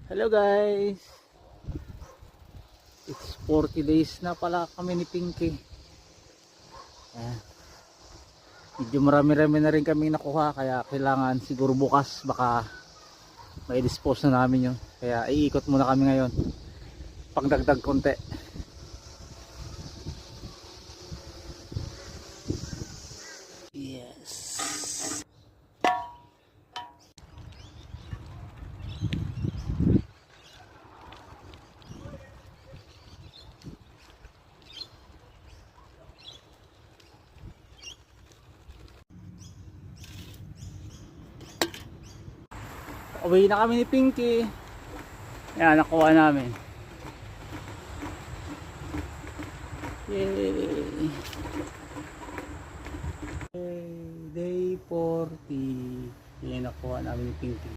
Hello guys, it's 40 days na pala kami ni Pinky. Ayan. Medyo marami-rami na rin kami nakuha, kaya kailangan siguro bukas baka may dispose na namin yun. Kaya iikot muna kami ngayon, pagdagdag konti. Yes. Uwi na kami ni Pinky. Ayan, nakuha namin. Yay! Day 40. Ayan, nakuha namin ni Pinky.